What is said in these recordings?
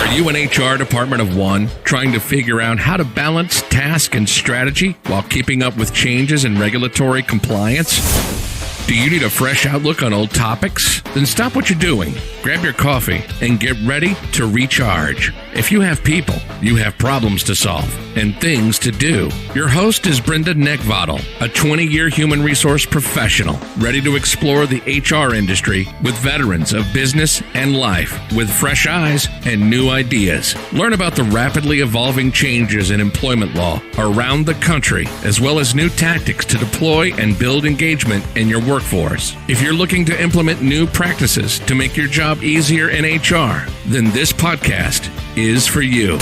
Are you an HR department of one, trying to figure out how to balance task and strategy while keeping up with changes in regulatory compliance? Do you need a fresh outlook on old topics? Then stop what you're doing, grab your coffee, and get ready to recharge. If you have people, you have problems to solve and things to do. Your host is Brenda, a 20-year human resource professional, ready to explore the HR industry with veterans of business and life with fresh eyes and new ideas. Learn about the rapidly evolving changes in employment law around the country, as well as new tactics to deploy and build engagement in your workforce. If you're looking to implement new practices to make your job easier in HR, then this podcast is for you.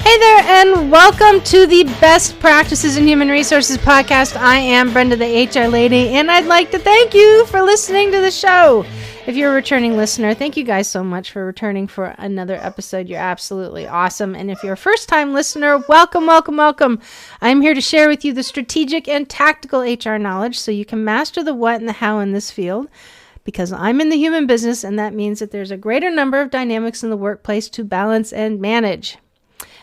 Hey there, and welcome to the Best Practices in Human Resources podcast. I am Brenda, the HR lady, and I'd like to thank you for listening to the show. If you're a returning listener, thank you guys so much for returning for another episode. You're absolutely awesome. And if you're a first-time listener, welcome, welcome, welcome. I'm here to share with you the strategic and tactical HR knowledge so you can master the what and the how in this field. Because I'm in the human business, and that means that there's a greater number of dynamics in the workplace to balance and manage.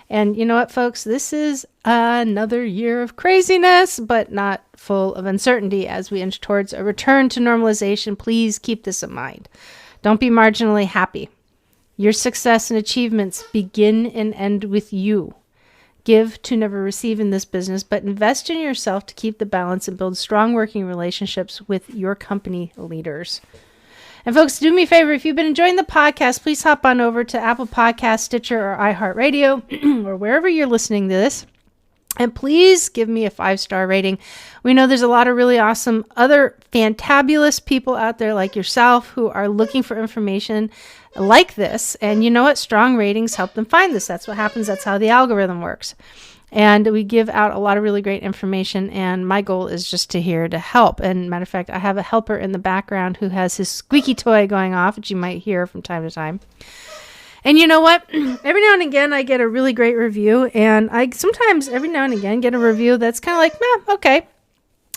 And you know what, folks? This is another year of craziness, but not full of uncertainty as we inch towards a return to normalization. Please keep this in mind. Don't be marginally happy. Your success and achievements begin and end with you. Give to never receive in this business, but invest in yourself to keep the balance and build strong working relationships with your company leaders. And folks, do me a favor, if you've been enjoying the podcast, please hop on over to Apple Podcasts, Stitcher, or iHeartRadio, or wherever you're listening to this. And please give me a 5-star rating. We know there's a lot of really awesome other fantabulous people out there like yourself who are looking for information like this. And you know what? Strong ratings help them find this. That's what happens. That's how the algorithm works. And we give out a lot of really great information. And my goal is just to help. And matter of fact, I have a helper in the background who has his squeaky toy going off, which you might hear from time to time. And you know what? Every now and again, I get a really great review. And I sometimes, every now and again, get a review that's kind of like, meh, okay.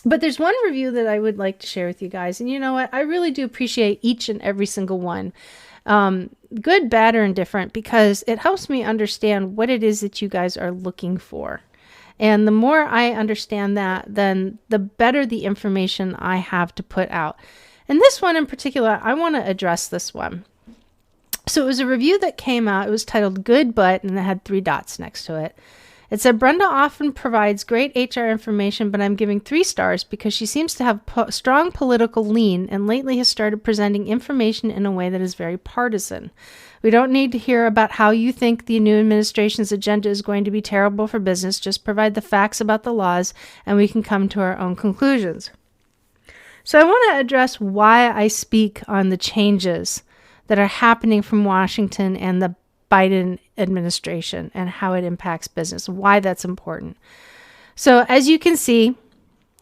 But there's one review that I would like to share with you guys. And you know what? I really do appreciate each and every single one. Good, bad, or indifferent, because it helps me understand what it is that you guys are looking for. And the more I understand that, then the better the information I have to put out. And this one in particular, I want to address this one. So it was a review that came out. It was titled Good But, and it had 3 dots next to it. It said, Brenda often provides great HR information, but I'm giving 3 stars because she seems to have strong political lean and lately has started presenting information in a way that is very partisan. We don't need to hear about how you think the new administration's agenda is going to be terrible for business. Just provide the facts about the laws and we can come to our own conclusions. So I want to address why I speak on the changes that are happening from Washington and the Biden administration and how it impacts business, why that's important. So as you can see,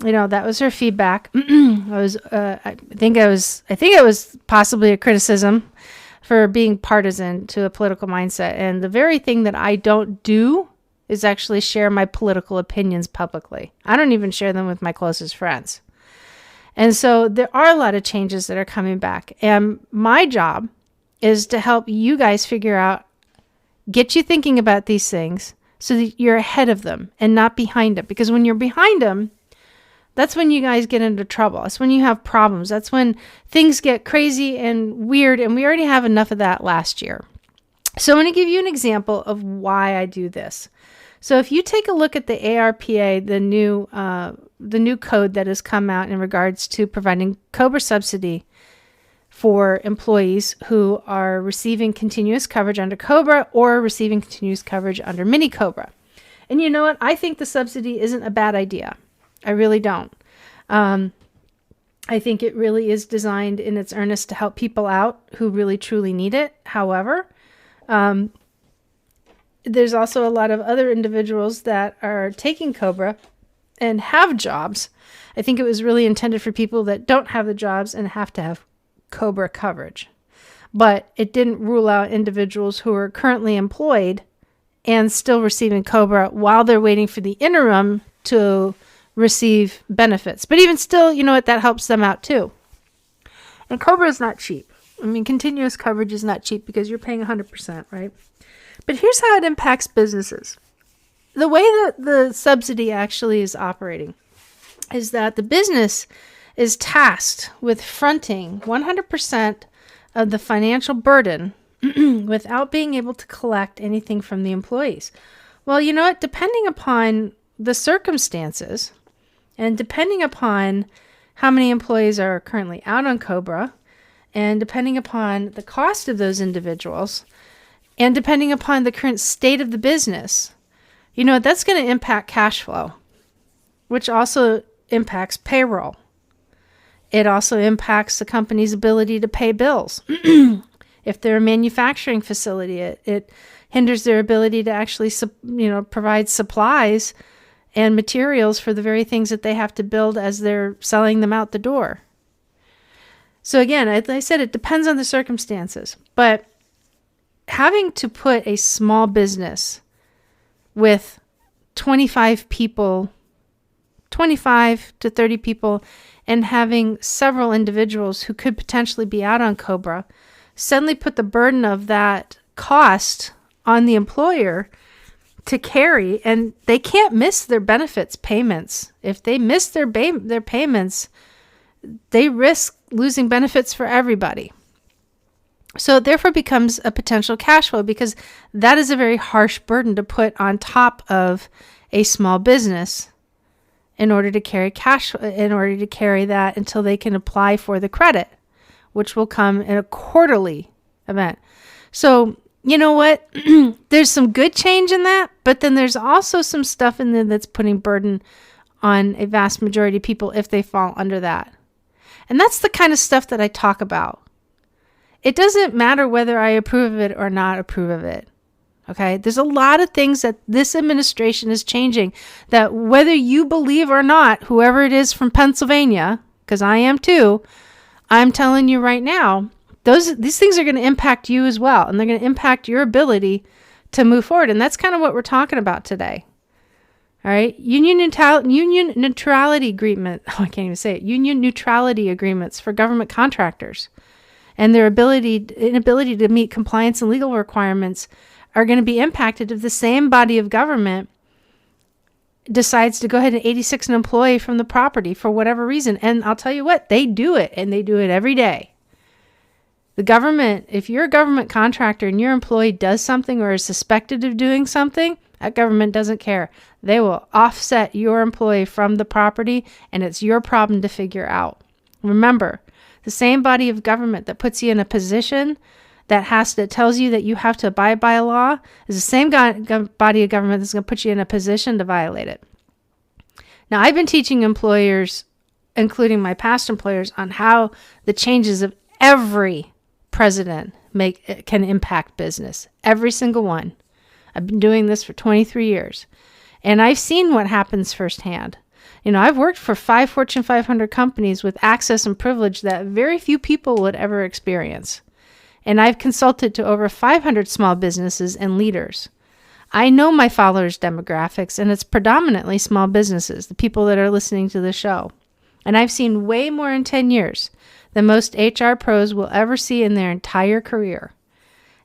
you know, that was her feedback. I think it was possibly a criticism for being partisan to a political mindset. And the very thing that I don't do is actually share my political opinions publicly. I don't even share them with my closest friends. And so there are a lot of changes that are coming back. And my job is to help you guys figure out, get you thinking about these things so that you're ahead of them and not behind them. Because when you're behind them, that's when you guys get into trouble. That's when you have problems. That's when things get crazy and weird. And we already have enough of that last year. So I'm going to give you an example of why I do this. So if you take a look at the ARPA, the new code that has come out in regards to providing COBRA subsidy for employees who are receiving continuous coverage under COBRA or receiving continuous coverage under mini COBRA. And you know what? I think the subsidy isn't a bad idea. I really don't. I think it really is designed in its earnest to help people out who really truly need it. However, there's also a lot of other individuals that are taking COBRA and have jobs. I think it was really intended for people that don't have the jobs and have to have COBRA coverage. But it didn't rule out individuals who are currently employed and still receiving COBRA while they're waiting for the interim to receive benefits. But even still, you know what, that helps them out too. And COBRA is not cheap. I mean, continuous coverage is not cheap because you're paying 100%, right? But here's how it impacts businesses. The way that the subsidy actually is operating is that the business is tasked with fronting 100% of the financial burden without being able to collect anything from the employees. Well, you know what? Depending upon the circumstances and depending upon how many employees are currently out on COBRA, and depending upon the cost of those individuals, and depending upon the current state of the business, you know, that's going to impact cash flow, which also impacts payroll. It also impacts the company's ability to pay bills. If they're a manufacturing facility, it hinders their ability to actually, provide supplies and materials for the very things that they have to build as they're selling them out the door. So again, as I said, it depends on the circumstances. But having to put a small business with 25 people, 25 to 30 people, and having several individuals who could potentially be out on COBRA, suddenly put the burden of that cost on the employer to carry, and they can't miss their benefits payments. If they miss their payments, they risk losing benefits for everybody. So it therefore becomes a potential cash flow, because that is a very harsh burden to put on top of a small business in order to carry that until they can apply for the credit, which will come in a quarterly event. So you know what? There's some good change in that, but then there's also some stuff in there that's putting burden on a vast majority of people if they fall under that. And that's the kind of stuff that I talk about. It doesn't matter whether I approve of it or not approve of it. Okay? There's a lot of things that this administration is changing that, whether you believe or not, whoever it is from Pennsylvania, because I am too, I'm telling you right now, these things are going to impact you as well, and they're going to impact your ability to move forward. And that's kind of what we're talking about today. All right. Union neutrality agreement. Oh, I can't even say it. Union neutrality agreements for government contractors and their inability to meet compliance and legal requirements are going to be impacted if the same body of government decides to go ahead and 86 an employee from the property for whatever reason. And I'll tell you what, they do it, and they do it every day. The government, if you're a government contractor and your employee does something or is suspected of doing something, that government doesn't care. They will offset your employee from the property, and it's your problem to figure out. Remember, the same body of government that puts you in a position that tells you that you have to abide by a law is the same body of government that's going to put you in a position to violate it. Now, I've been teaching employers, including my past employers, on how the changes of every president can impact business. Every single one. I've been doing this for 23 years. And I've seen what happens firsthand. You know, I've worked for 5 Fortune 500 companies with access and privilege that very few people would ever experience. And I've consulted to over 500 small businesses and leaders. I know my followers' demographics, and it's predominantly small businesses, the people that are listening to the show. And I've seen way more in 10 years than most HR pros will ever see in their entire career.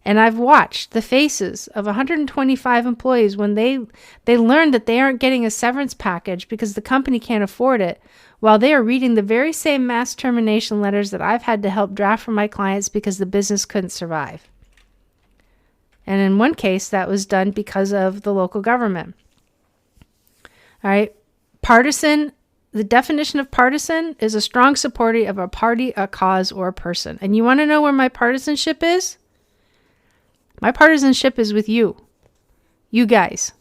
And I've watched the faces of 125 employees when they learn that they aren't getting a severance package because the company can't afford it, while they are reading the very same mass termination letters that I've had to help draft for my clients because the business couldn't survive. And in one case, that was done because of the local government. All right. Partisan. The definition of partisan is a strong supporter of a party, a cause, or a person. And you want to know where my partisanship is? My partisanship is with you. You guys.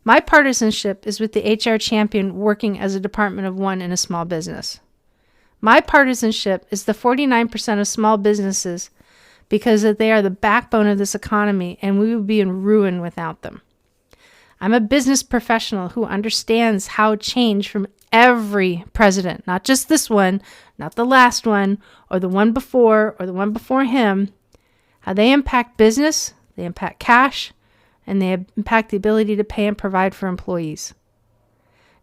My partisanship is with the HR champion working as a department of one in a small business. My partisanship is the 49% of small businesses, because they are the backbone of this economy, and we would be in ruin without them. I'm a business professional who understands how change from every president, not just this one, not the last one, or the one before, or the one before him, how they impact business, they impact cash, and they impact the ability to pay and provide for employees.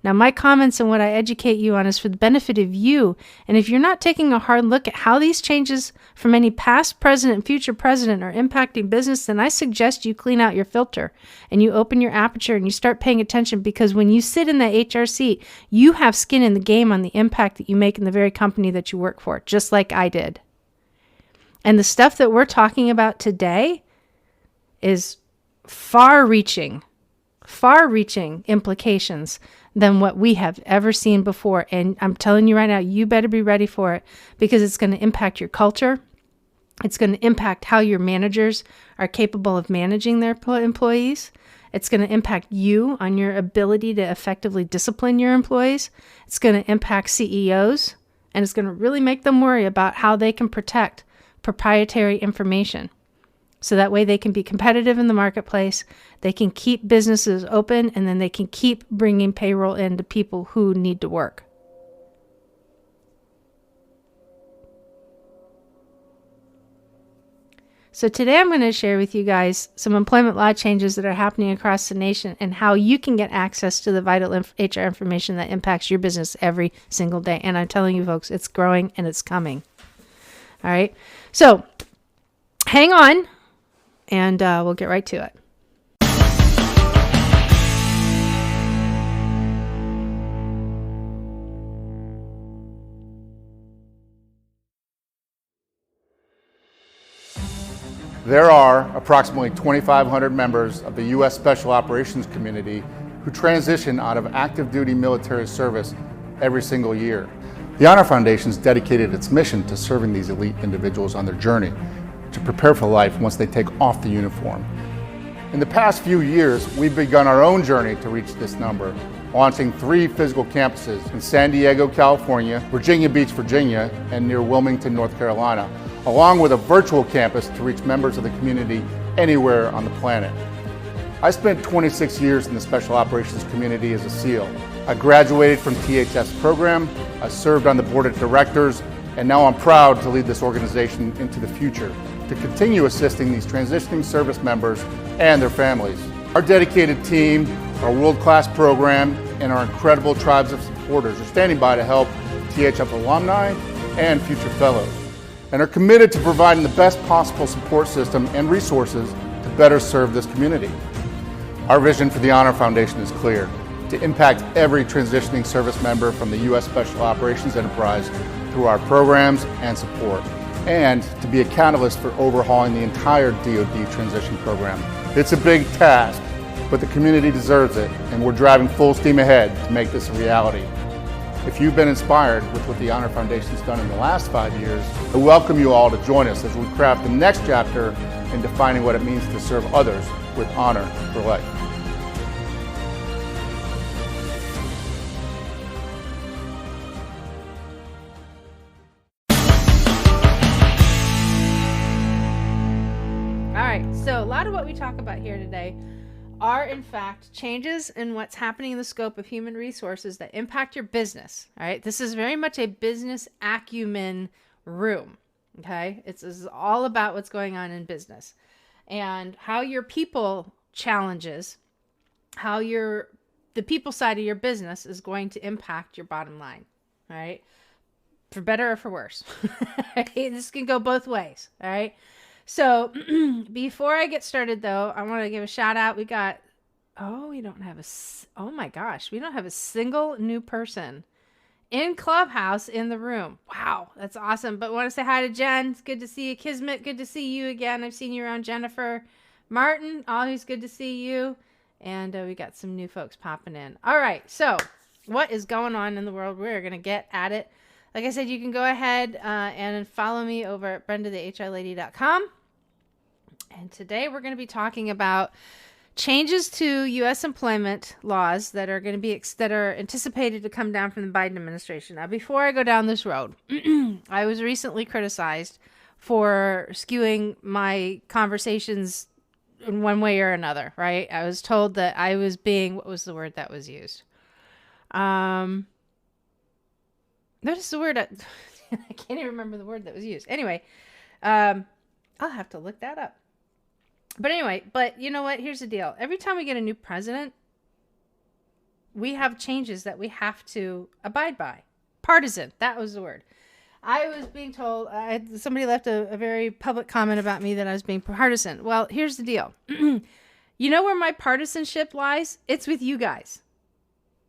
Now, my comments and what I educate you on is for the benefit of you. And if you're not taking a hard look at how these changes from any past president and future president are impacting business, then I suggest you clean out your filter and you open your aperture and you start paying attention, because when you sit in that HR seat, you have skin in the game on the impact that you make in the very company that you work for, just like I did. And the stuff that we're talking about today is far-reaching implications than what we have ever seen before. And I'm telling you right now, you better be ready for it, because it's going to impact your culture. It's going to impact how your managers are capable of managing their employees. It's going to impact you on your ability to effectively discipline your employees. It's going to impact CEOs, and it's going to really make them worry about how they can protect proprietary information. So that way they can be competitive in the marketplace, they can keep businesses open, and then they can keep bringing payroll in to people who need to work. So today I'm going to share with you guys some employment law changes that are happening across the nation and how you can get access to the vital HR information that impacts your business every single day. And I'm telling you folks, it's growing and it's coming. All right. So hang on. And we'll get right to it. There are approximately 2,500 members of the U.S. Special Operations community who transition out of active duty military service every single year. The Honor Foundation has dedicated its mission to serving these elite individuals on their journey to prepare for life once they take off the uniform. In the past few years, we've begun our own journey to reach this number, launching 3 physical campuses in San Diego, California, Virginia Beach, Virginia, and near Wilmington, North Carolina, along with a virtual campus to reach members of the community anywhere on the planet. I spent 26 years in the Special Operations community as a SEAL. I graduated from THF's program, I served on the board of directors, and now I'm proud to lead this organization into the future, to continue assisting these transitioning service members and their families. Our dedicated team, our world-class program, and our incredible tribes of supporters are standing by to help THF alumni and future fellows, and are committed to providing the best possible support system and resources to better serve this community. Our vision for the Honor Foundation is clear: to impact every transitioning service member from the U.S. Special Operations enterprise through our programs and support, and to be a catalyst for overhauling the entire DoD transition program. It's a big task, but the community deserves it, and we're driving full steam ahead to make this a reality. If you've been inspired with what the Honor Foundation's done in the last 5 years, I welcome you all to join us as we craft the next chapter in defining what it means to serve others with honor for life. So a lot of what we talk about here today are in fact changes in what's happening in the scope of human resources that impact your business. All right. This is very much a business acumen room. Okay. This is all about what's going on in business and how your people challenges, how the people side of your business is going to impact your bottom line. All right. For better or for worse. This can go both ways. All right. So before I get started, though, I want to give a shout out. We don't have a single new person in Clubhouse in the room. Wow, that's awesome. But I want to say hi to Jen. It's good to see you. Kismet, good to see you again. I've seen you around. Jennifer, Martin, always good to see you. And we got some new folks popping in. All right, so what is going on in the world? We're going to get at it. Like I said, you can go ahead and follow me over at BrendaTheHRLady.com. And today we're going to be talking about changes to U.S. employment laws that are anticipated to come down from the Biden administration. Now, before I go down this road, I was recently criticized for skewing my conversations in one way or another, right? I was told that I was being, what was the word that was used? What is the word? I can't even remember the word that was used. Anyway, I'll have to look that up. But anyway, you know what? Here's the deal. Every time we get a new president, we have changes that we have to abide by. Partisan, that was the word. I was being told, somebody left a very public comment about me that I was being partisan. Well, here's the deal. You know where my partisanship lies? It's with you guys.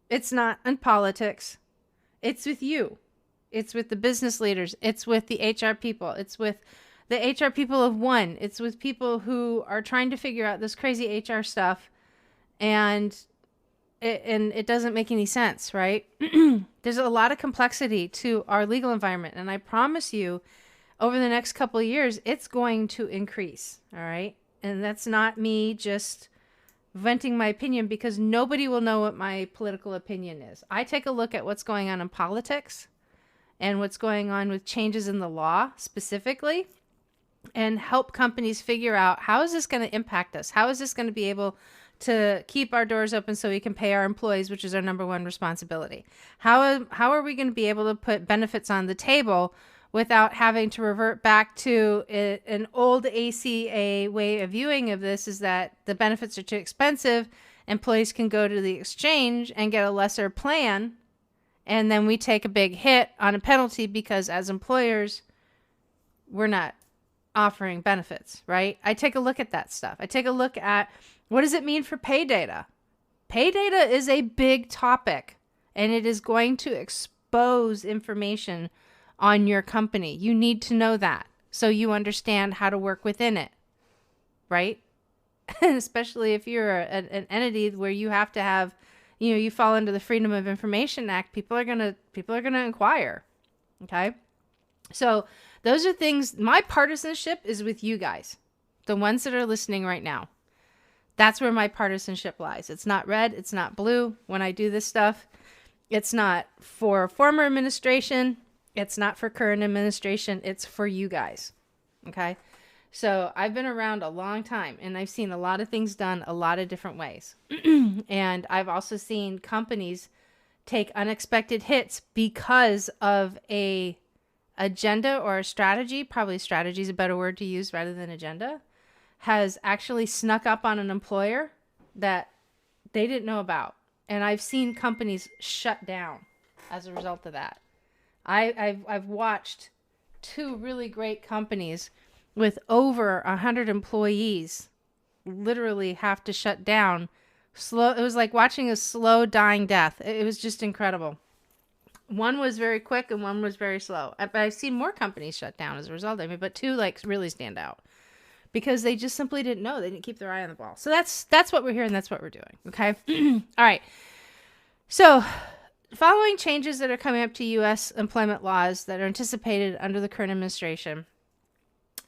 It's not in politics. It's with you. It's with the business leaders. It's with the HR people. It's with the HR people of one. It's with people who are trying to figure out this crazy HR stuff, and it doesn't make any sense, right? There's a lot of complexity to our legal environment, and I promise you, over the next couple of years, it's going to increase, all right? And that's not me just venting my opinion, because nobody will know what my political opinion is. I take a look at what's going on in politics and what's going on with changes in the law specifically, and help companies figure out, how is this going to impact us? How is this going to be able to keep our doors open so we can pay our employees, which is our number one responsibility? How are we going to be able to put benefits on the table without having to revert back to an old ACA way of viewing of this, is that the benefits are too expensive, employees can go to the exchange and get a lesser plan, and then we take a big hit on a penalty because as employers, we're not offering benefits, right? I take a look at that stuff. I take a look at, what does it mean for pay data? Pay data is a big topic, and it is going to expose information on your company. You need to know that so you understand how to work within it, right? And especially if you're an entity where you have to have, you fall under the Freedom of Information Act, people are gonna inquire. Okay, so those are things. My partisanship is with you guys, the ones that are listening right now. That's where my partisanship lies. It's not red. It's not blue. When I do this stuff, it's not for former administration. It's not for current administration. It's for you guys. Okay. So I've been around a long time, and I've seen a lot of things done a lot of different ways. And I've also seen companies take unexpected hits because of a agenda or a strategy. Probably strategy is a better word to use rather than agenda. Has actually snuck up on an employer that they didn't know about. And I've seen companies shut down as a result of that. I've watched two really great companies with over 100 employees literally have to shut down. It was like watching a slow dying death. It was just incredible. One was very quick and one was very slow. But I've seen more companies shut down as a result of it, but two really stand out because they just simply didn't know. They didn't keep their eye on the ball. So that's what we're here, and that's what we're doing. Okay. All right. So following changes that are coming up to U.S. employment laws that are anticipated under the current administration,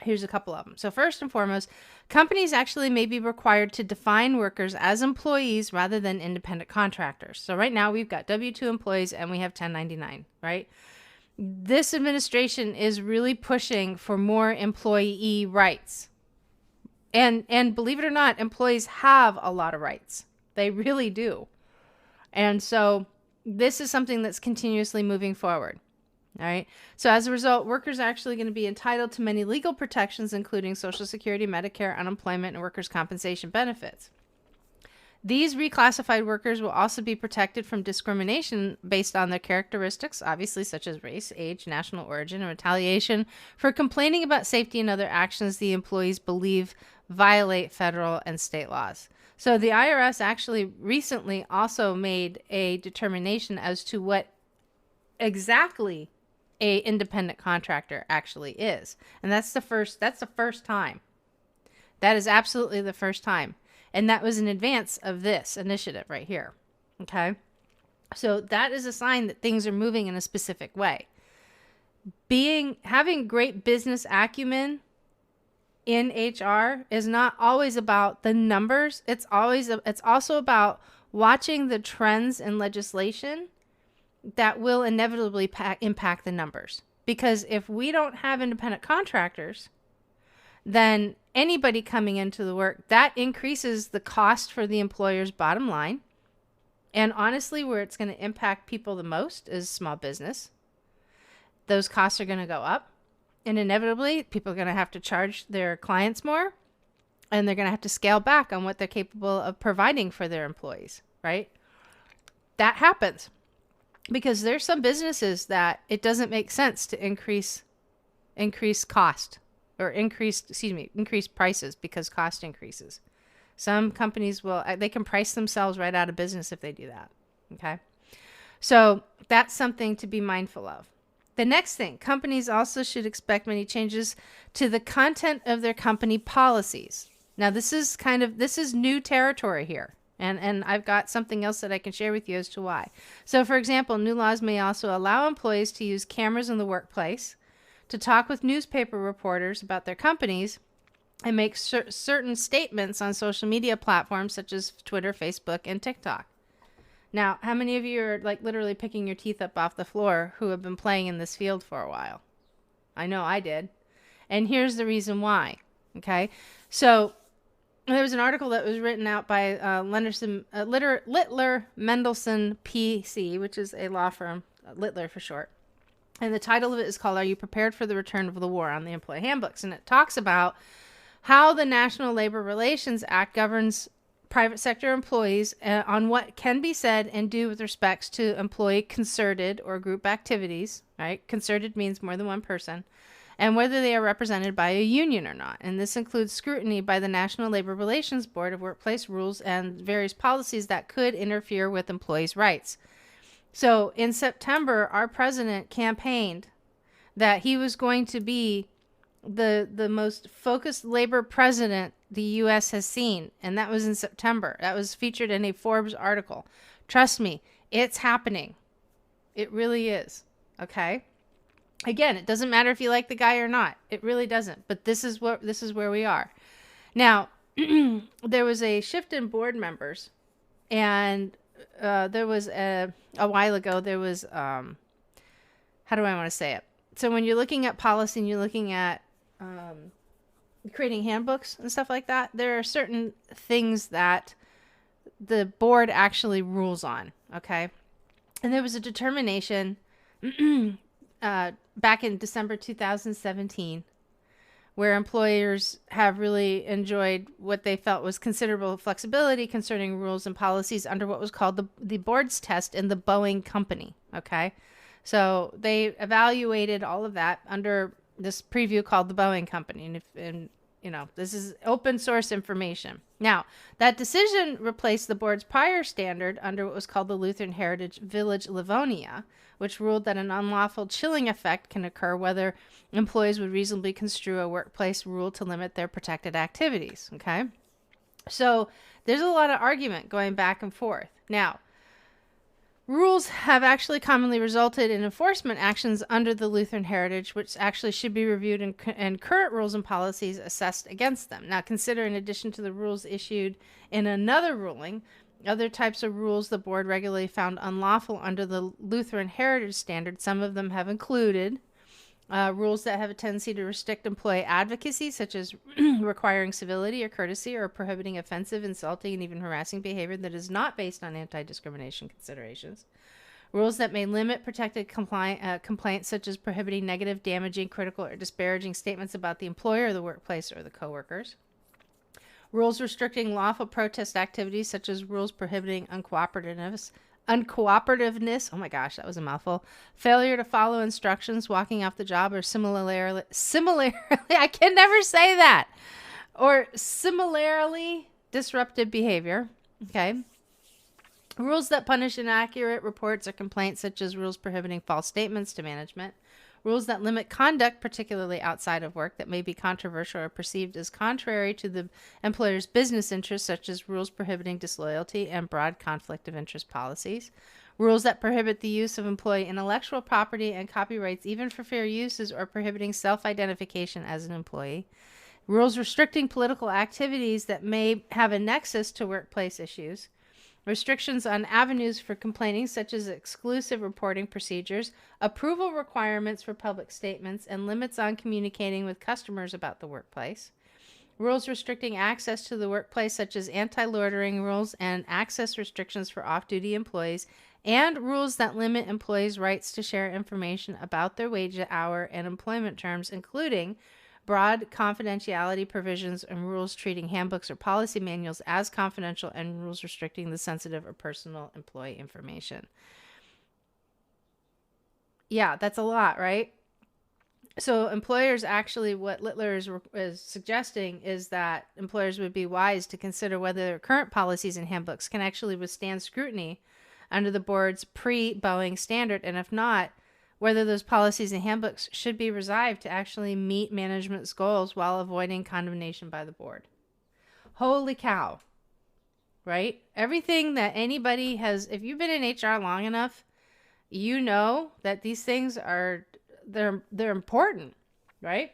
here's a couple of them. So first and foremost, companies actually may be required to define workers as employees rather than independent contractors. So right now we've got W-2 employees and we have 1099, right? This administration is really pushing for more employee rights. And believe it or not, employees have a lot of rights. They really do. And so this is something that's continuously moving forward. All right. So as a result, workers are actually going to be entitled to many legal protections, including Social Security, Medicare, unemployment, and workers' compensation benefits. These reclassified workers will also be protected from discrimination based on their characteristics, obviously, such as race, age, national origin, and retaliation for complaining about safety and other actions the employees believe violate federal and state laws. So the IRS actually recently also made a determination as to what exactly a independent contractor actually is. And that's the first time. That is absolutely the first time. And that was in advance of this initiative right here. Okay. So that is a sign that things are moving in a specific way. Having great business acumen in HR is not always about the numbers. It's also about watching the trends in legislation that will inevitably impact the numbers. Because if we don't have independent contractors, then anybody coming into the work, that increases the cost for the employer's bottom line. And honestly, where it's going to impact people the most is small business. Those costs are going to go up. And inevitably, people are going to have to charge their clients more. And they're going to have to scale back on what they're capable of providing for their employees, right? that happens because there's some businesses that it doesn't make sense to increase cost or increase prices because cost increases. Some companies they can price themselves right out of business if they do that. Okay. So that's something to be mindful of. The next thing, companies also should expect many changes to the content of their company policies. Now, this is new territory here. And I've got something else that I can share with you as to why. So, for example, new laws may also allow employees to use cameras in the workplace, to talk with newspaper reporters about their companies, and make certain statements on social media platforms such as Twitter, Facebook, and TikTok. Now, how many of you are like literally picking your teeth up off the floor who have been playing in this field for a while? I know I did. And here's the reason why. Okay. So there was an article that was written out by Littler Mendelson PC, which is a law firm, Littler for short. And the title of it is called, "Are You Prepared for the Return of the War?" on the Employee Handbooks. And it talks about how the National Labor Relations Act governs private sector employees on what can be said and do with respects to employee concerted or group activities, right? Concerted means more than one person, and whether they are represented by a union or not. And this includes scrutiny by the National Labor Relations Board of workplace rules and various policies that could interfere with employees' rights. So in September, our president campaigned that he was going to be the most focused labor president the U.S. has seen. And that was in September. That was featured in a Forbes article. Trust me, it's happening. It really is. Okay. Again, it doesn't matter if you like the guy or not. It really doesn't. But this is where we are. Now, there was a shift in board members, and there was a while ago, there was, how do I want to say it? So when you're looking at policy and you're looking at creating handbooks and stuff like that, there are certain things that the board actually rules on, okay? And there was a determination back in December 2017 where employers have really enjoyed what they felt was considerable flexibility concerning rules and policies under what was called the board's test in the Boeing company, okay? So they evaluated all of that under this preview called the Boeing company. And this is open source information. Now, that decision replaced the board's prior standard under what was called the Lutheran Heritage Village Livonia, which ruled that an unlawful chilling effect can occur whether employees would reasonably construe a workplace rule to limit their protected activities. Okay. So there's a lot of argument going back and forth. Now, rules have actually commonly resulted in enforcement actions under the Lutheran Heritage, which actually should be reviewed and current rules and policies assessed against them. Now, consider in addition to the rules issued in another ruling, other types of rules the board regularly found unlawful under the Lutheran Heritage Standard. Some of them have included rules that have a tendency to restrict employee advocacy, such as requiring civility or courtesy or prohibiting offensive, insulting, and even harassing behavior that is not based on anti-discrimination considerations. Rules that may limit protected complaints, such as prohibiting negative, damaging, critical, or disparaging statements about the employer, the workplace, or the coworkers. Rules restricting lawful protest activities, such as rules prohibiting uncooperativeness, oh my gosh, that was a mouthful, failure to follow instructions, walking off the job, or similarly, I can never say that, or similarly disruptive behavior, okay? Rules that punish inaccurate reports or complaints, such as rules prohibiting false statements to management. Rules that limit conduct, particularly outside of work, that may be controversial or perceived as contrary to the employer's business interests, such as rules prohibiting disloyalty and broad conflict of interest policies. Rules that prohibit the use of employee intellectual property and copyrights, even for fair uses, or prohibiting self-identification as an employee. Rules restricting political activities that may have a nexus to workplace issues. Restrictions on avenues for complaining, such as exclusive reporting procedures, approval requirements for public statements, and limits on communicating with customers about the workplace. Rules restricting access to the workplace, such as anti-loitering rules and access restrictions for off-duty employees, and rules that limit employees' rights to share information about their wage, hour, and employment terms, including broad confidentiality provisions and rules treating handbooks or policy manuals as confidential, and rules restricting the sensitive or personal employee information. Yeah, that's a lot, right? So employers actually, what Littler is suggesting is that employers would be wise to consider whether their current policies and handbooks can actually withstand scrutiny under the board's pre-Boeing standard, and if not, whether those policies and handbooks should be revised to actually meet management's goals while avoiding condemnation by the board. Holy cow, right? Everything that anybody has, if you've been in HR long enough, you know that these things are, they're important, right?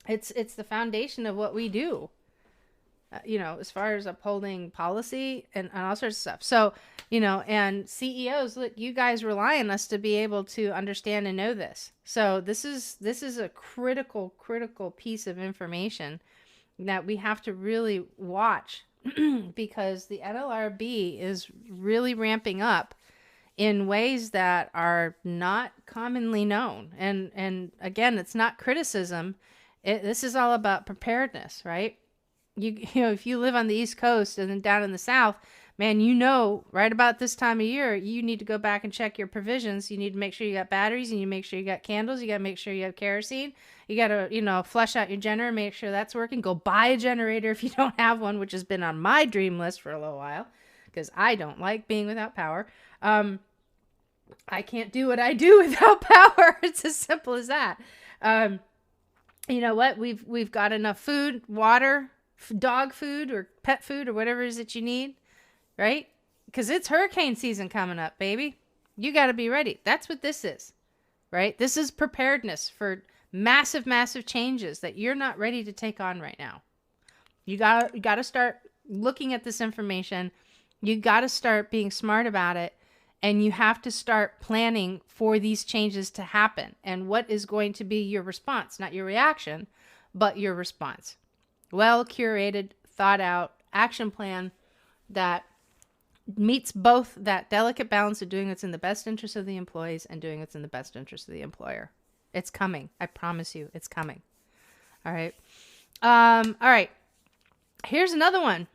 It's the foundation of what we do, as far as upholding policy and all sorts of stuff. So, and CEOs, look, you guys rely on us to be able to understand and know this. So this is a critical piece of information that we have to really watch because the NLRB is really ramping up in ways that are not commonly known. And again, it's not criticism. This is all about preparedness, right? If you live on the East Coast and then down in the South, man, right about this time of year, you need to go back and check your provisions. You need to make sure you got batteries, and you make sure you got candles. You got to make sure you have kerosene. You got to, flush out your generator, make sure that's working. Go buy a generator if you don't have one, which has been on my dream list for a little while because I don't like being without power. I can't do what I do without power. It's as simple as that. You know what? We've got enough food, water, dog food or pet food or whatever it is that you need, right? Because it's hurricane season coming up, baby. You got to be ready. That's what this is, right? This is preparedness for massive changes that you're not ready to take on right now. You got to start looking at this information. You got to start being smart about it. And you have to start planning for these changes to happen. And what is going to be your response? Not your reaction, but your response. Well curated, thought out action plan that meets both that delicate balance of doing what's in the best interest of the employees and doing what's in the best interest of the employer. It's coming. I promise you, it's coming. All right. All right. Here's another one.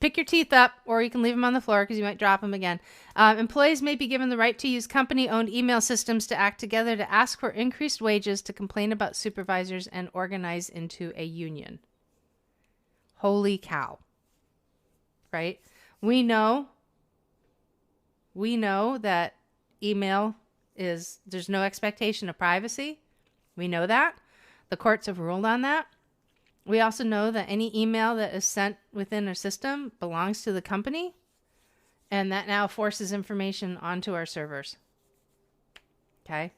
Pick your teeth up, or you can leave them on the floor because you might drop them again. Employees may be given the right to use company-owned email systems to act together to ask for increased wages, to complain about supervisors, and organize into a union. Holy cow. Right? We know that email there's no expectation of privacy. We know that. The courts have ruled on that. We also know that any email that is sent within a system belongs to the company, and that now forces information onto our servers. Okay?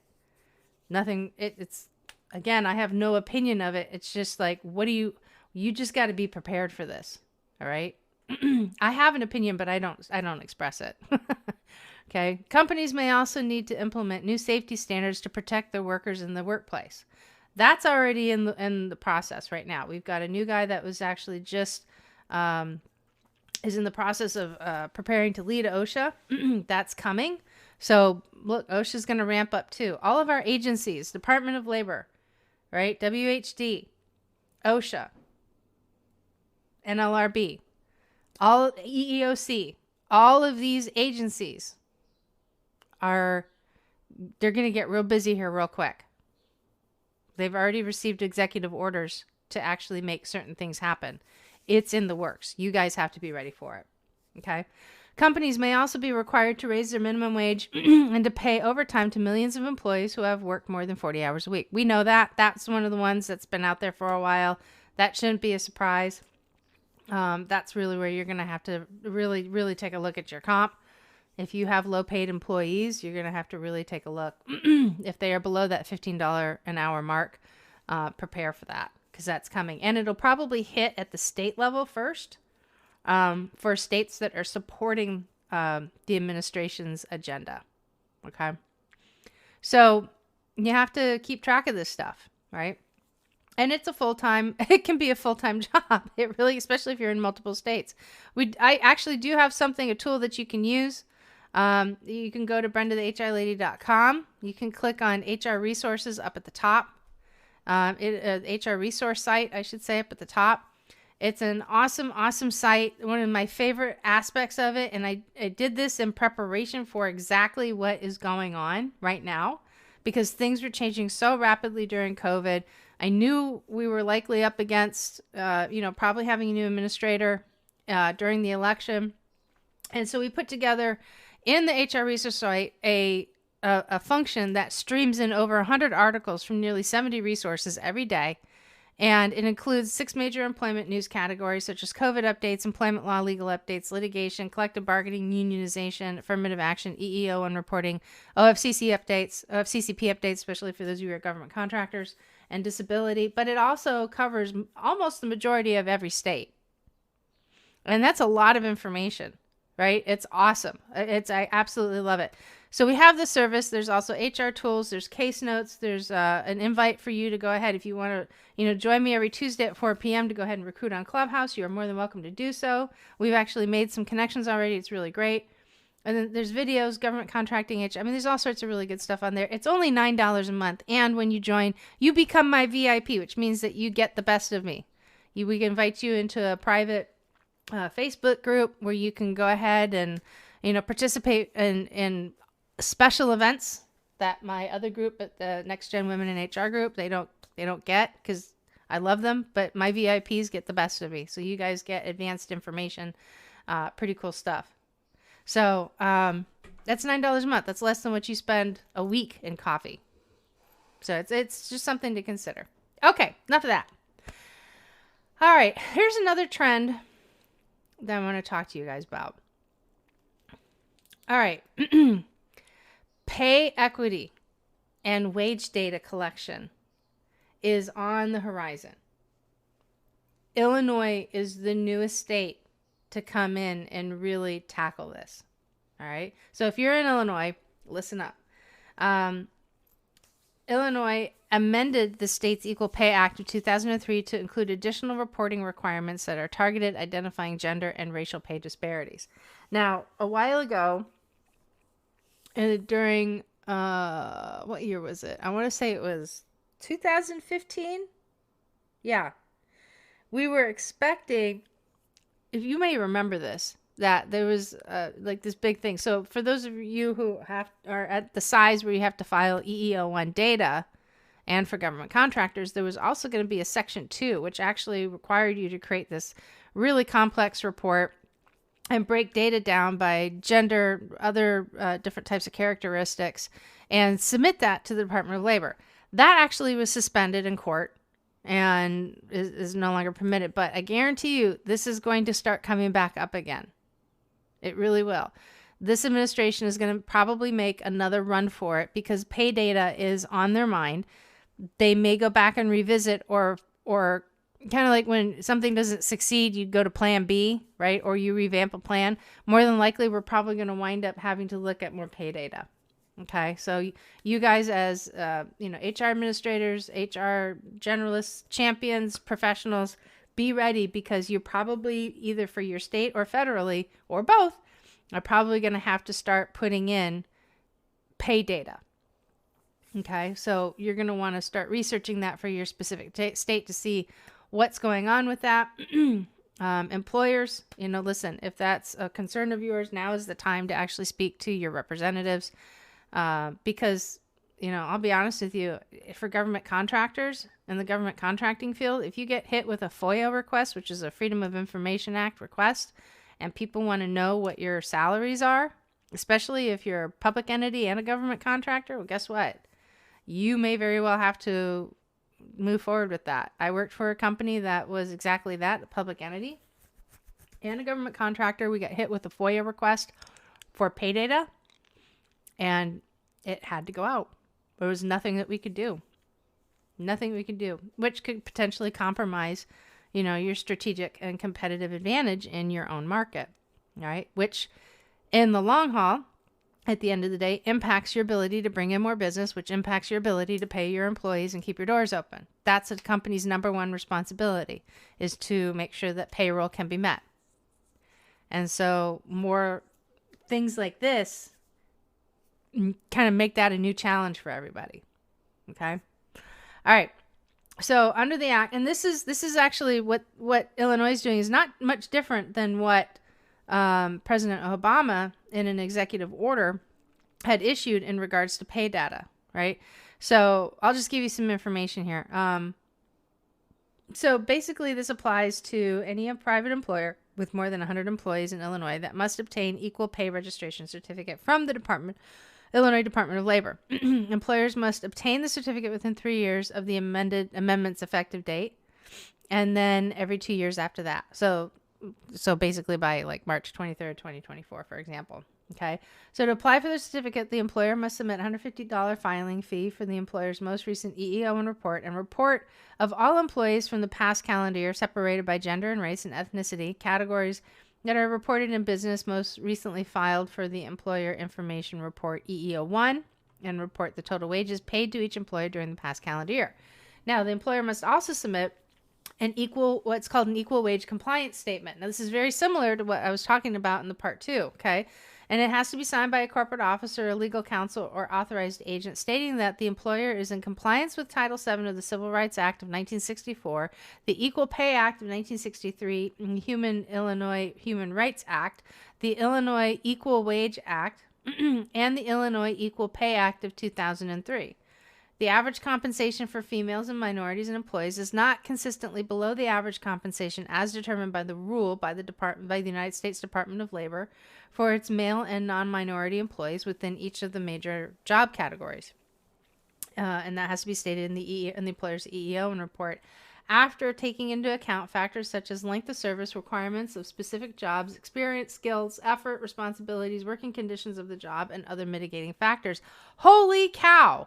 It's again, I have no opinion of it. It's just like, you just got to be prepared for this. All right? I have an opinion, but I don't express it. Okay? Companies may also need to implement new safety standards to protect their workers in the workplace. That's already in the process right now. We've got a new guy that was actually just is in the process of preparing to lead OSHA. That's coming. So look, OSHA's going to ramp up too. All of our agencies, Department of Labor, right? WHD, OSHA, NLRB, all EEOC, all of these agencies they're going to get real busy here real quick. They've already received executive orders to actually make certain things happen. It's in the works. You guys have to be ready for it. Okay? Companies may also be required to raise their minimum wage and to pay overtime to millions of employees who have worked more than 40 hours a week. We know that. That's one of the ones that's been out there for a while. That shouldn't be a surprise. That's really where you're going to have to really take a look at your comp. If you have low-paid employees, you're going to have to really take a look. If they are below that $15 an hour mark, prepare for that because that's coming. And it'll probably hit at the state level first for states that are supporting the administration's agenda. Okay? So you have to keep track of this stuff, right? And it can be a full-time job. It really, especially if you're in multiple states. I actually do have a tool that you can use. You can go to BrendaTheHRLady.com. You can click on HR resources up at the top, HR resource site, I should say, up at the top. It's an awesome, awesome site. One of my favorite aspects of it, and I did this in preparation for exactly what is going on right now, because things were changing so rapidly during COVID. I knew we were likely up against, probably having a new administrator during the election. And so we put together in the HR resource site a function that streams in over 100 articles from nearly 70 resources every day. And it includes 6 major employment news categories, such as COVID updates, employment law, legal updates, litigation, collective bargaining, unionization, affirmative action, EEO and reporting, OFCC updates, OFCCP updates, especially for those of you who are government contractors, and disability. But it also covers almost the majority of every state. And that's a lot of information, right? It's awesome. I absolutely love it. So we have the service. There's also HR tools. There's case notes. There's an invite for you to go ahead. If you want to, join me every Tuesday at 4 p.m. to go ahead and recruit on Clubhouse, you are more than welcome to do so. We've actually made some connections already. It's really great. And then there's videos, government contracting. There's all sorts of really good stuff on there. It's only $9 a month. And when you join, you become my VIP, which means that you get the best of me. We can invite you into a private Facebook group where you can go ahead and, participate in special events that my other group at the Next Gen Women in HR group, they don't get, because I love them, but my VIPs get the best of me. So you guys get advanced information, pretty cool stuff. So that's $9 a month. That's less than what you spend a week in coffee. So it's just something to consider. Okay, enough of that. All right, here's another trend that I want to talk to you guys about. All right. Pay equity and wage data collection is on the horizon. Illinois is the newest state to come in and really tackle this. All right. So if you're in Illinois, listen up. Illinois amended the state's Equal Pay Act of 2003 to include additional reporting requirements that are targeted identifying gender and racial pay disparities. Now, a while ago, during, what year was it? I want to say it was 2015. Yeah. We were expecting, if you may remember this, that there was this big thing. So for those of you who are at the size where you have to file EEO1 data, and for government contractors, there was also going to be a Section 2, which actually required you to create this really complex report and break data down by gender, other different types of characteristics, and submit that to the Department of Labor. That actually was suspended in court and is no longer permitted. But I guarantee you, this is going to start coming back up again. It really will. This administration is going to probably make another run for it because pay data is on their mind. They may go back and revisit or kind of like when something doesn't succeed, you go to plan B, right? Or you revamp a plan. More than likely, we're probably going to wind up having to look at more pay data. Okay. So you guys as, HR administrators, HR generalists, champions, professionals, be ready because you're probably either for your state or federally or both are probably going to have to start putting in pay data. Okay, so you're going to want to start researching that for your specific state to see what's going on with that. Employers, listen, if that's a concern of yours, now is the time to actually speak to your representatives because, I'll be honest with you, for government contractors in the government contracting field, if you get hit with a FOIA request, which is a Freedom of Information Act request, and people want to know what your salaries are, especially if you're a public entity and a government contractor, well, guess what? You may very well have to move forward with that. I worked for a company that was exactly that, a public entity and a government contractor. We got hit with a FOIA request for pay data, and it had to go out. There was nothing that we could do. Nothing we could do, which could potentially compromise, your strategic and competitive advantage in your own market, right? Which in the long haul, at the end of the day, impacts your ability to bring in more business, which impacts your ability to pay your employees and keep your doors open. That's a company's number one responsibility, is to make sure that payroll can be met. And so more things like this kind of make that a new challenge for everybody. Okay? All right. So under the act, and this is actually what Illinois is doing is not much different than what President Obama in an executive order had issued in regards to pay data, right? So I'll just give you some information here. So basically this applies to any private employer with more than 100 employees in Illinois that must obtain equal pay registration certificate from the Illinois Department of Labor. Employers must obtain the certificate within 3 years of the amendment's effective date, and then every 2 years after that. So basically by like March 23rd, 2024, for example. Okay. So to apply for the certificate, the employer must submit $150 filing fee for the employer's most recent EEO and report of all employees from the past calendar year separated by gender and race and ethnicity categories that are reported in business most recently filed for the Employer Information Report EEO1, and report the total wages paid to each employer during the past calendar year. Now, the employer must also submit what's called an equal wage compliance statement. Now, this is very similar to what I was talking about in the part 2, okay? And it has to be signed by a corporate officer, a legal counsel, or authorized agent stating that the employer is in compliance with Title VII of the Civil Rights Act of 1964, the Equal Pay Act of 1963, Illinois Human Rights Act, the Illinois Equal Wage Act, and the Illinois Equal Pay Act of 2003. The average compensation for females and minorities and employees is not consistently below the average compensation as determined by the rule by the United States Department of Labor for its male and non-minority employees within each of the major job categories. And that has to be stated in the employer's EEO and report after taking into account factors such as length of service, requirements of specific jobs, experience, skills, effort, responsibilities, working conditions of the job, and other mitigating factors. Holy cow!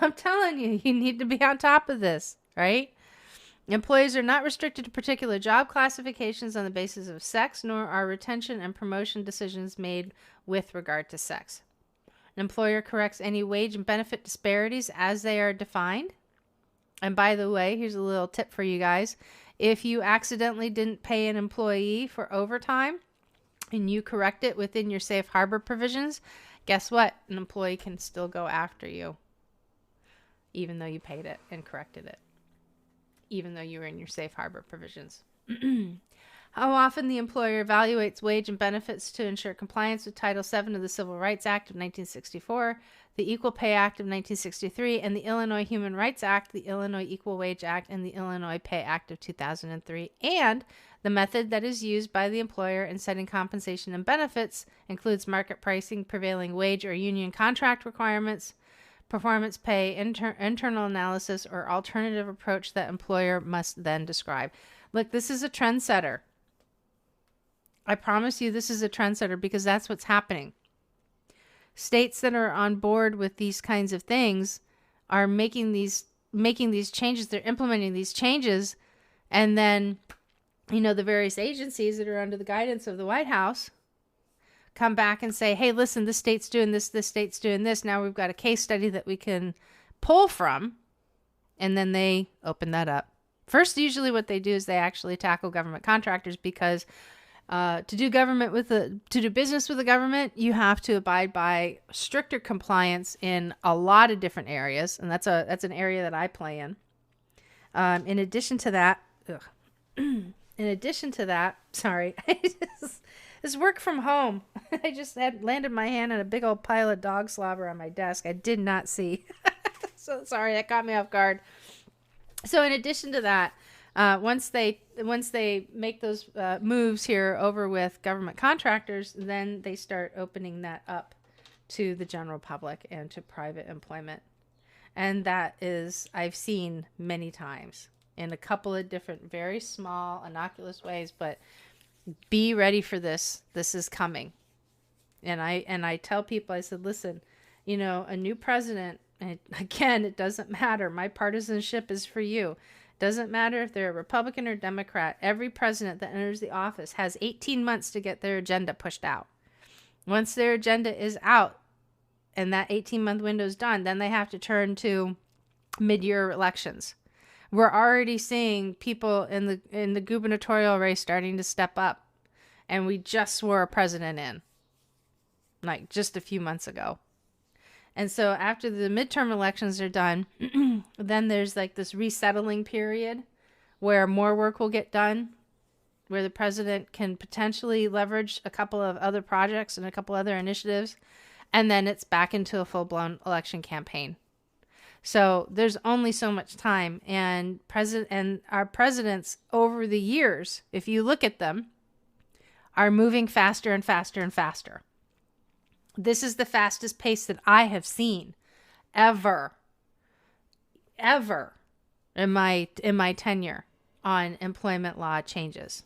I'm telling you, you need to be on top of this, right? Employees are not restricted to particular job classifications on the basis of sex, nor are retention and promotion decisions made with regard to sex. An employer corrects any wage and benefit disparities as they are defined. And by the way, here's a little tip for you guys. If you accidentally didn't pay an employee for overtime and you correct it within your safe harbor provisions, guess what? An employee can still go after you, even though you paid it and corrected it, even though you were in your safe harbor provisions. How often the employer evaluates wage and benefits to ensure compliance with Title VII of the Civil Rights Act of 1964, the Equal Pay Act of 1963, and the Illinois Human Rights Act, the Illinois Equal Wage Act, and the Illinois Pay Act of 2003, and the method that is used by the employer in setting compensation and benefits includes market pricing, prevailing wage or union contract requirements, performance pay, internal analysis, or alternative approach that employer must then describe. Look, this is a trendsetter. I promise you this is a trendsetter because that's what's happening. States that are on board with these kinds of things are making these changes. They're implementing these changes. And then, the various agencies that are under the guidance of the White House come back and say, hey, listen, this state's doing this state's doing this. Now we've got a case study that we can pull from. And then they open that up. First, usually what they do is they actually tackle government contractors because to do business with the government, you have to abide by stricter compliance in a lot of different areas, and that's an area that I play in. In addition to that, sorry, this work from home. I just landed my hand on a big old pile of dog slobber on my desk. I did not see. So sorry, that caught me off guard. So in addition to that, once they make those moves here over with government contractors, then they start opening that up to the general public and to private employment. And that is, I've seen many times in a couple of different, very small, innocuous ways, but be ready for this. This is coming. And I tell people, I said, listen, a new president, and again, it doesn't matter. My partisanship is for you. Doesn't matter if they're a Republican or Democrat. Every president that enters the office has 18 months to get their agenda pushed out. Once their agenda is out and that 18-month window is done, then they have to turn to mid-year elections. We're already seeing people in the gubernatorial race starting to step up, and we just swore a president in, like just a few months ago. And so after the midterm elections are done, then there's like this resettling period where more work will get done, where the president can potentially leverage a couple of other projects and a couple other initiatives, and then it's back into a full-blown election campaign. So there's only so much time, and our presidents over the years, if you look at them, are moving faster and faster and faster. This is the fastest pace that I have seen ever in my tenure on employment law changes.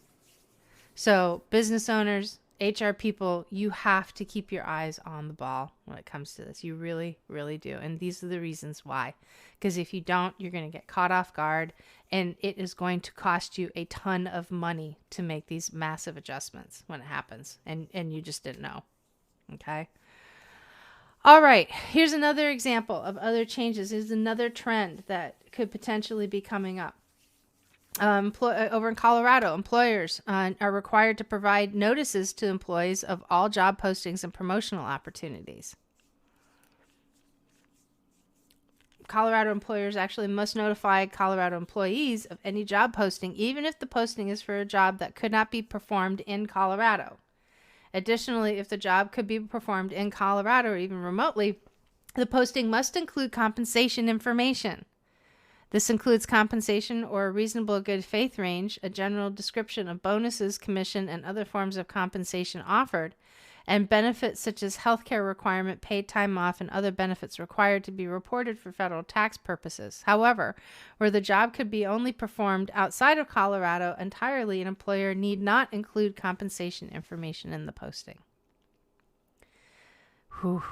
So business owners, HR people, you have to keep your eyes on the ball when it comes to this. You really, really do. And these are the reasons why. Because if you don't, you're going to get caught off guard, and it is going to cost you a ton of money to make these massive adjustments when it happens. And you just didn't know. Okay. All right. Here's another example of other changes. Here's another trend that could potentially be coming up. Over in Colorado, employers are required to provide notices to employees of all job postings and promotional opportunities. Colorado employers actually must notify Colorado employees of any job posting, even if the posting is for a job that could not be performed in Colorado. Additionally, if the job could be performed in Colorado or even remotely, the posting must include compensation information. This includes compensation or a reasonable good faith range, a general description of bonuses, commission, and other forms of compensation offered, and benefits such as healthcare requirement, paid time off, and other benefits required to be reported for federal tax purposes. However, where the job could be only performed outside of Colorado entirely, an employer need not include compensation information in the posting. Whew.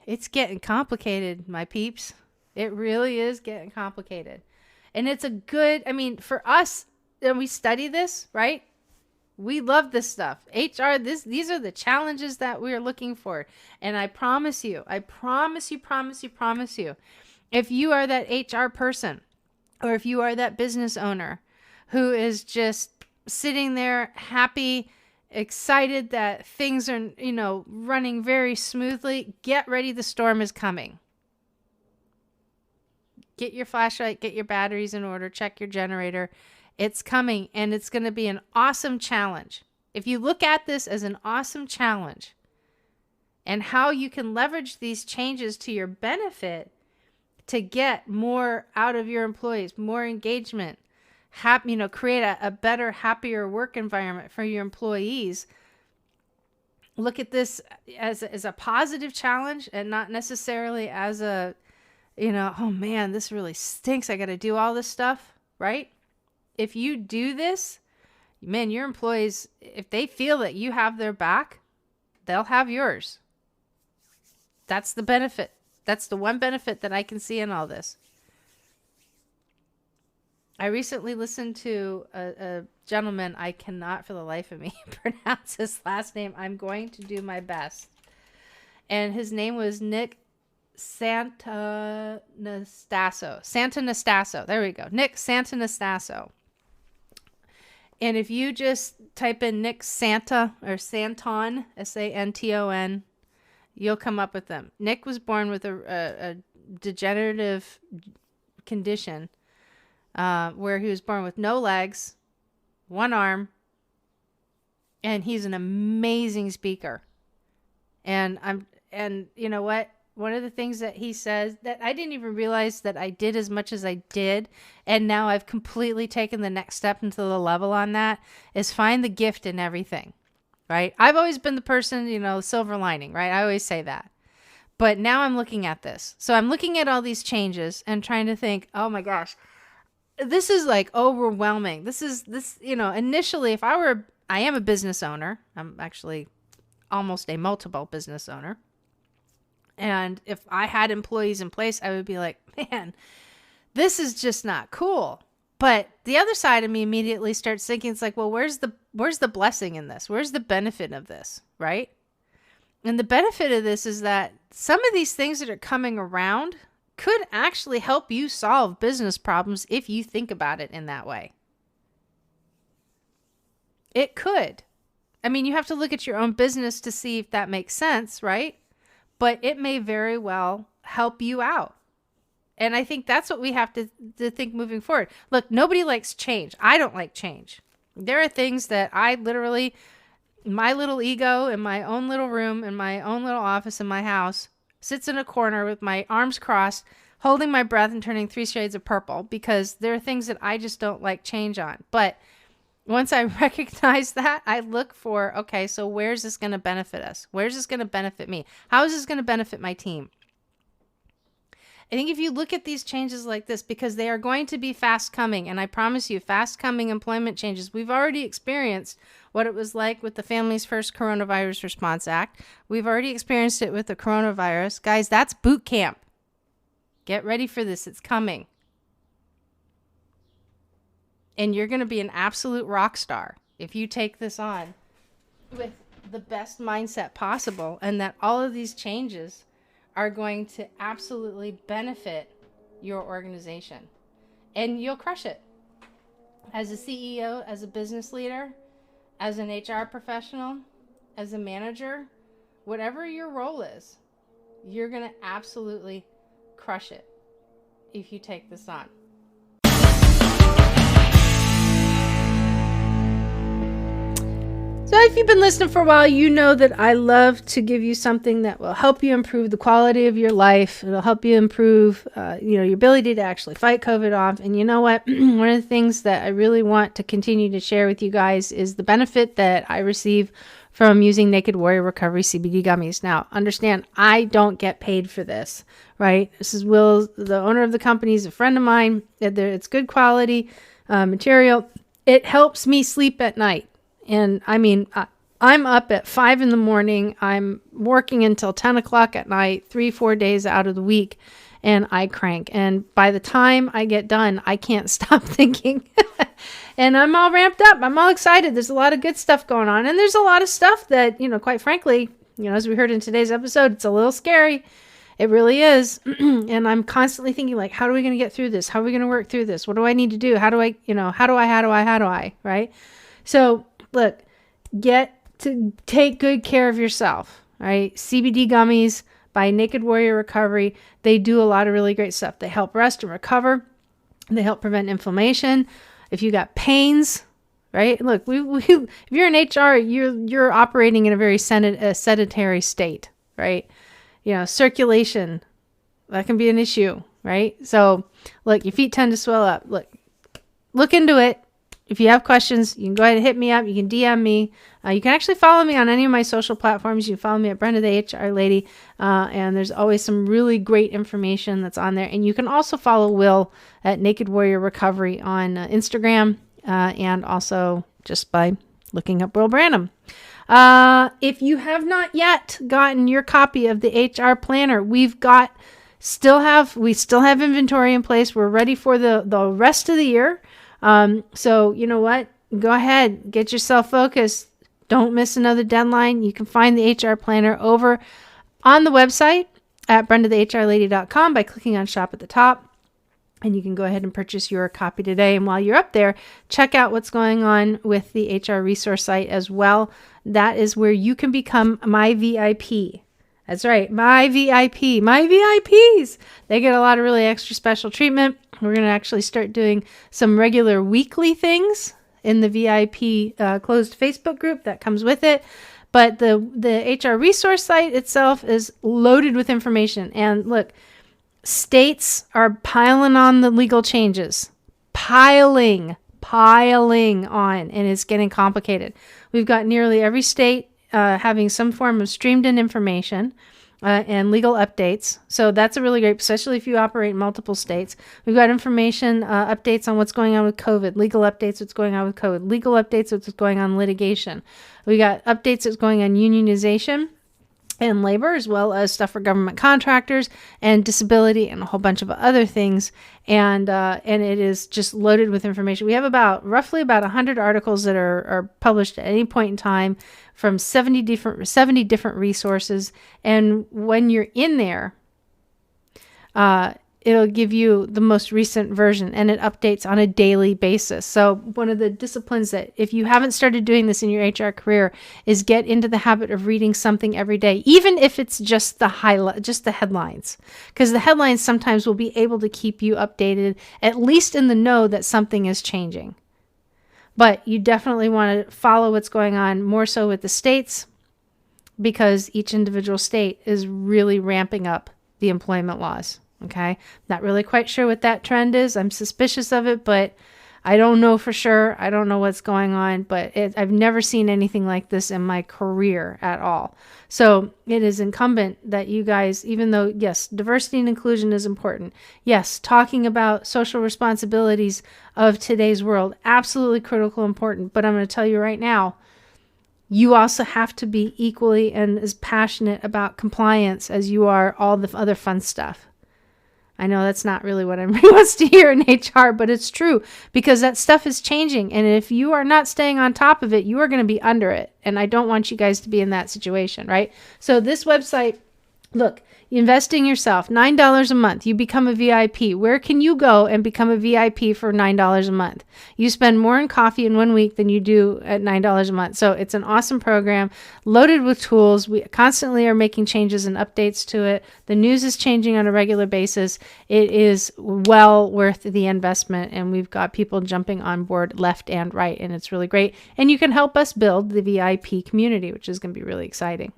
It's getting complicated, my peeps. It really is getting complicated. And it's a good, for us, and we study this, right? We love this stuff. HR, these are the challenges that we are looking for. And I promise you, if you are that HR person, or if you are that business owner who is just sitting there happy, excited that things are, running very smoothly, get ready, the storm is coming. Get your flashlight, get your batteries in order, check your generator. It's coming, and it's going to be an awesome challenge. If you look at this as an awesome challenge and how you can leverage these changes to your benefit to get more out of your employees, more engagement, create a better, happier work environment for your employees. Look at this as a positive challenge and not necessarily as a, oh man, this really stinks. I got to do all this stuff, right? If you do this, man, your employees, if they feel that you have their back, they'll have yours. That's the benefit. That's the one benefit that I can see in all this. I recently listened to a gentleman, I cannot for the life of me pronounce his last name. I'm going to do my best. And his name was Nick Santanastasso. There we go. Nick Santanastasso. And if you just type in Nick Santa or Santon, Santon, you'll come up with them. Nick was born with a degenerative condition where he was born with no legs, one arm, and he's an amazing speaker. And you know what? One of the things that he says that I didn't even realize that I did as much as I did, and now I've completely taken the next step into the level on that, is find the gift in everything, right? I've always been the person, silver lining, right? I always say that. But now I'm looking at this. So I'm looking at all these changes and trying to think, oh my gosh, this is like overwhelming. Initially, I am a business owner. I'm actually almost a multiple business owner. And if I had employees in place, I would be like, man, this is just not cool. But the other side of me immediately starts thinking, it's like, well, where's the blessing in this? Where's the benefit of this, right? And the benefit of this is that some of these things that are coming around could actually help you solve business problems if you think about it in that way. It could. You have to look at your own business to see if that makes sense, right? But it may very well help you out. And I think that's what we have to think moving forward. Look, nobody likes change. I don't like change. There are things that I literally, my little ego in my own little room, in my own little office in my house, sits in a corner with my arms crossed, holding my breath and turning 3 shades of purple, because there are things that I just don't like change on. But once I recognize that, I look for, okay, so where's this going to benefit us? Where's this going to benefit me? How is this going to benefit my team? I think if you look at these changes like this, because they are going to be fast coming, and I promise you, fast coming employment changes. We've already experienced what it was like with the Families First Coronavirus Response Act. We've already experienced it with the coronavirus. Guys, that's boot camp. Get ready for this. It's coming. And you're going to be an absolute rock star if you take this on with the best mindset possible, and that all of these changes are going to absolutely benefit your organization. And you'll crush it. As a CEO, as a business leader, as an HR professional, as a manager, whatever your role is, you're going to absolutely crush it if you take this on. So if you've been listening for a while, you know that I love to give you something that will help you improve the quality of your life. It'll help you improve, your ability to actually fight COVID off. And you know what? One of the things that I really want to continue to share with you guys is the benefit that I receive from using Naked Warrior Recovery CBD gummies. Now, understand, I don't get paid for this, right? This is Will, the owner of the company, is a friend of mine. It's good quality material. It helps me sleep at night. And I mean, I'm up at 5 a.m. I'm working until 10 o'clock at night, 3-4 days out of the week, and I crank. And by the time I get done, I can't stop thinking. And I'm all ramped up. I'm all excited. There's a lot of good stuff going on. And there's a lot of stuff that, quite frankly, as we heard in today's episode, it's a little scary. It really is. And I'm constantly thinking, like, how are we going to get through this? How are we going to work through this? What do I need to do? How do I, right? So, look, get to take good care of yourself, right? CBD gummies by Naked Warrior Recovery. They do a lot of really great stuff. They help rest and recover. They help prevent inflammation. If you got pains, right? Look, if you're in HR, you're operating in a very sedentary state, right? Circulation, that can be an issue, right? So, look, your feet tend to swell up. Look into it. If you have questions, you can go ahead and hit me up. You can DM me. You can actually follow me on any of my social platforms. You can follow me at Brenda the HR Lady. And there's always some really great information that's on there. And you can also follow Will at Naked Warrior Recovery on Instagram, and also just by looking up Will Branham. If you have not yet gotten your copy of the HR Planner, we still have inventory in place. We're ready for the rest of the year. So you know what? Go ahead, get yourself focused. Don't miss another deadline. You can find the HR Planner over on the website at brendathehrlady.com by clicking on shop at the top. And you can go ahead and purchase your copy today. And while you're up there, check out what's going on with the HR resource site as well. That is where you can become my VIP. That's right, my VIP, my VIPs. They get a lot of really extra special treatment. We're going to actually start doing some regular weekly things in the VIP closed Facebook group that comes with it. But the HR resource site itself is loaded with information. And look, states are piling on the legal changes. Piling on, and it's getting complicated. We've got nearly every state having some form of streamed in information and legal updates. So that's a really great, especially if you operate in multiple states. We've got information, updates on what's going on with COVID, legal updates, what's going on with COVID, legal updates, what's going on litigation. We got updates that's going on unionization and labor, as well as stuff for government contractors and disability and a whole bunch of other things. And it is just loaded with information. We have roughly about 100 articles that are published at any point in time from 70 different resources. And when you're in there, it'll give you the most recent version, and it updates on a daily basis. So one of the disciplines that, if you haven't started doing this in your HR career, is get into the habit of reading something every day, even if it's just the headlines, because the headlines sometimes will be able to keep you updated, at least in the know that something is changing. But you definitely want to follow what's going on, more so with the states, because each individual state is really ramping up the employment laws. Okay. Not really quite sure what that trend is. I'm suspicious of it, but I don't know for sure. I don't know what's going on, but I've never seen anything like this in my career at all. So it is incumbent that you guys, even though, yes, diversity and inclusion is important. Yes, talking about social responsibilities of today's world, absolutely critical, important. But I'm going to tell you right now, you also have to be equally and as passionate about compliance as you are all the other fun stuff. I know that's not really what everybody wants to hear in HR, but it's true, because that stuff is changing. And if you are not staying on top of it, you are going to be under it. And I don't want you guys to be in that situation, right? So this website, look, you invest in yourself, $9 a month, you become a VIP. Where can you go and become a VIP for $9 a month? You spend more in coffee in 1 week than you do at $9 a month. So it's an awesome program, loaded with tools. We constantly are making changes and updates to it. The news is changing on a regular basis. It is well worth the investment, and we've got people jumping on board left and right, and it's really great. And you can help us build the VIP community, which is going to be really exciting.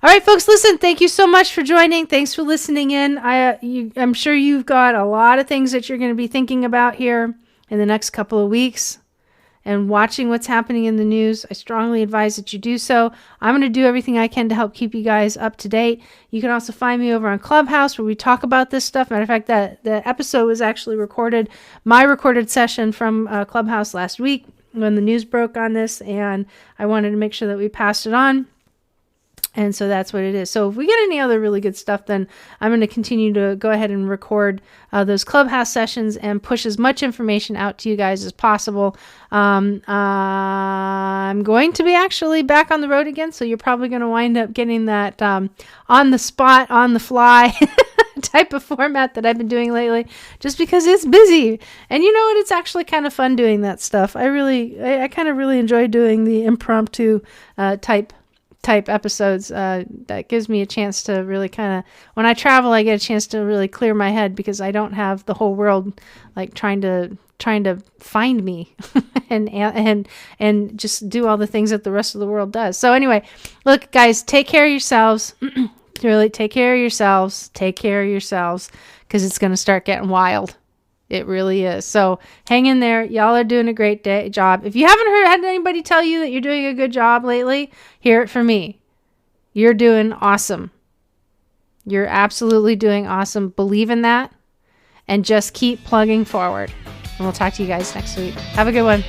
All right, folks, listen, thank you so much for joining. Thanks for listening in. I'm sure you've got a lot of things that you're going to be thinking about here in the next couple of weeks and watching what's happening in the news. I strongly advise that you do so. I'm going to do everything I can to help keep you guys up to date. You can also find me over on Clubhouse, where we talk about this stuff. Matter of fact, the episode was actually recorded, my recorded session from Clubhouse last week when the news broke on this, and I wanted to make sure that we passed it on. And so that's what it is. So if we get any other really good stuff, then I'm going to continue to go ahead and record those Clubhouse sessions and push as much information out to you guys as possible. I'm going to be actually back on the road again, so you're probably going to wind up getting that on the spot, on the fly type of format that I've been doing lately, just because it's busy. And you know what? It's actually kind of fun doing that stuff. I kind of really enjoy doing the impromptu type episodes. That gives me a chance to really kind of, when I travel, I get a chance to really clear my head, because I don't have the whole world like trying to find me and just do all the things that the rest of the world does. So anyway, look, guys, take care of yourselves. Really take care of yourselves. Take care of yourselves, because it's going to start getting wild. It really is. So hang in there. Y'all are doing a great job. If you haven't had anybody tell you that you're doing a good job lately, hear it from me. You're doing awesome. You're absolutely doing awesome. Believe in that and just keep plugging forward. And we'll talk to you guys next week. Have a good one.